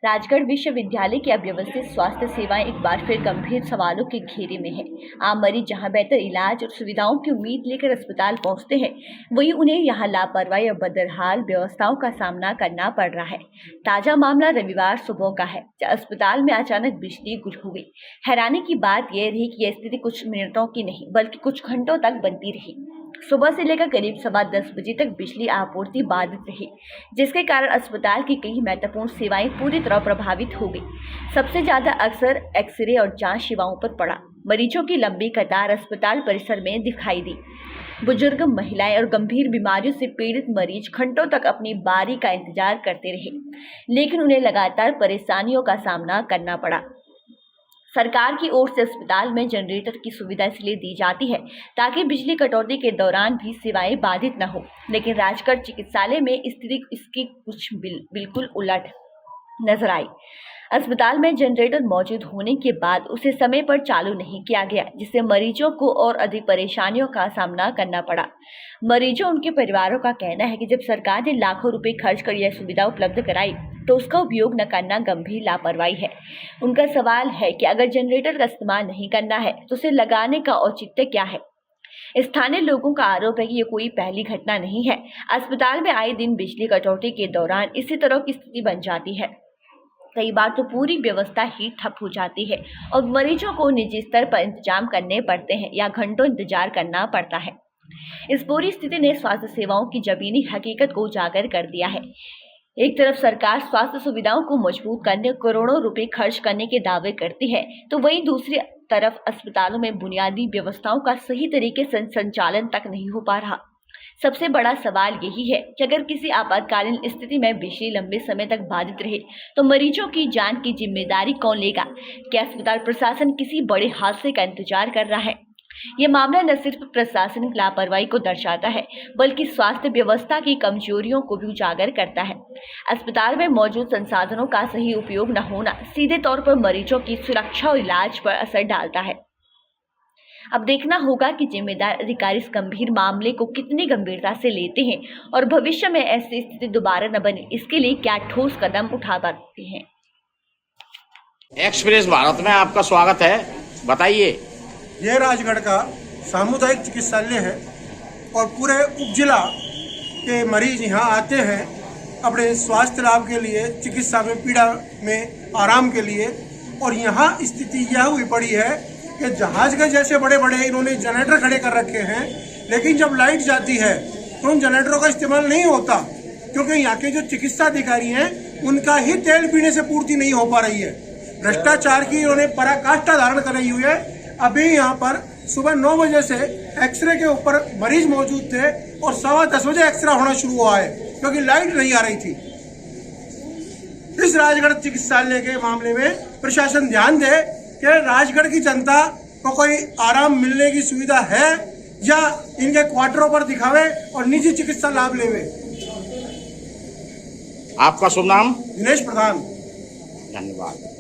राजगढ़ विश्वविद्यालय की अव्यवस्थित स्वास्थ्य सेवाएं एक बार फिर गंभीर सवालों के घेरे में है। आम मरीज जहां बेहतर इलाज और सुविधाओं की उम्मीद लेकर अस्पताल पहुंचते हैं, वहीं उन्हें यहां लापरवाही और बदहाल व्यवस्थाओं का सामना करना पड़ रहा है। ताजा मामला रविवार सुबह का है, जब अस्पताल में अचानक बिजली गुल हो गई। हैरानी की बात यह रही कि यह स्थिति कुछ मिनटों की नहीं बल्कि कुछ घंटों तक बनती रही। सुबह से लेकर करीब 10:15 बजे तक बिजली आपूर्ति बाधित रही, जिसके कारण अस्पताल की कई महत्वपूर्ण सेवाएं पूरी तरह प्रभावित हो गई। सबसे ज्यादा अक्सर एक्सरे और जांच सेवाओं पर पड़ा। मरीजों की लंबी कतार अस्पताल परिसर में दिखाई दी। बुजुर्ग, महिलाएं और गंभीर बीमारियों से पीड़ित मरीज घंटों तक अपनी बारी का इंतजार करते रहे, लेकिन उन्हें लगातार परेशानियों का सामना करना पड़ा। सरकार की ओर से अस्पताल में जनरेटर की सुविधा इसलिए दी जाती है ताकि बिजली कटौती के दौरान भी सेवाएं बाधित न हो, लेकिन राजगढ़ चिकित्सालय में स्थिति इसकी कुछ बिल्कुल उलट नजर आई। अस्पताल में जनरेटर मौजूद होने के बाद उसे समय पर चालू नहीं किया गया, जिससे मरीजों को और अधिक परेशानियों का सामना करना पड़ा। मरीजों उनके परिवारों का कहना है कि जब सरकार ने लाखों रुपए खर्च कर यह सुविधा उपलब्ध कराई तो उसका उपयोग न करना गंभीर लापरवाही है। उनका सवाल है कि अगर जनरेटर का इस्तेमाल नहीं करना है तो उसे लगाने का औचित्य क्या है। स्थानीय लोगों का आरोप है कि ये कोई पहली घटना नहीं है। अस्पताल में आए दिन बिजली कटौती के दौरान इसी तरह की स्थिति बन जाती है। कई बार तो पूरी व्यवस्था ही ठप हो जाती है और मरीजों को निजी स्तर पर इंतजाम करने पड़ते हैं या घंटों इंतजार करना पड़ता है। इस पूरी स्थिति ने स्वास्थ्य सेवाओं की जमीनी हकीकत को उजागर कर दिया है। एक तरफ सरकार स्वास्थ्य सुविधाओं को मजबूत करने करोड़ों रुपए खर्च करने के दावे करती है, तो वहीं दूसरी तरफ अस्पतालों में बुनियादी व्यवस्थाओं का सही तरीके से संचालन तक नहीं हो पा रहा। सबसे बड़ा सवाल यही है कि अगर किसी आपातकालीन स्थिति में बिजली लंबे समय तक बाधित रहे तो मरीजों की जान की जिम्मेदारी कौन लेगा? क्या अस्पताल प्रशासन किसी बड़े हादसे का इंतजार कर रहा है? ये मामला न सिर्फ प्रशासनिक लापरवाही को दर्शाता है, बल्कि स्वास्थ्य व्यवस्था की कमजोरियों को भी उजागर करता है। अस्पताल में मौजूद संसाधनों का सही उपयोग न होना सीधे तौर पर मरीजों की सुरक्षा और इलाज पर असर डालता है। अब देखना होगा कि जिम्मेदार अधिकारी इस गंभीर मामले को कितनी गंभीरता से लेते हैं और भविष्य में ऐसी स्थिति दोबारा न बने, इसके लिए क्या ठोस कदम उठा पाते हैं। एक्सप्रेस भारत में आपका स्वागत है, बताइए। ये राजगढ़ का सामुदायिक चिकित्सालय है और पूरे उपजिला के मरीज यहाँ आते हैं अपने स्वास्थ्य लाभ के लिए, चिकित्सा में पीड़ा में आराम के लिए। और यहाँ स्थिति यह हुई पड़ी है कि जहाज के जैसे बड़े बड़े इन्होंने जनरेटर खड़े कर रखे हैं, लेकिन जब लाइट जाती है तो उन जनरेटरों का इस्तेमाल नहीं होता, क्योंकि यहाँ के जो चिकित्सा अधिकारी हैं उनका ही तेल पीने से पूर्ति नहीं हो पा रही है। भ्रष्टाचार की इन्होंने पराकाष्ठा धारण कराई हुई है। अभी यहाँ पर सुबह 9 बजे से एक्सरे के ऊपर मरीज मौजूद थे और 10:15 बजे एक्सरे होना शुरू हुआ है, क्योंकि लाइट नहीं आ रही थी। इस राजगढ़ चिकित्सालय के मामले में प्रशासन ध्यान दे कि राजगढ़ की जनता को कोई आराम मिलने की सुविधा है या इनके क्वार्टरों पर दिखावे और निजी चिकित्सा लाभ लेवे। आपका शुभ नाम? दिनेश प्रधान। धन्यवाद।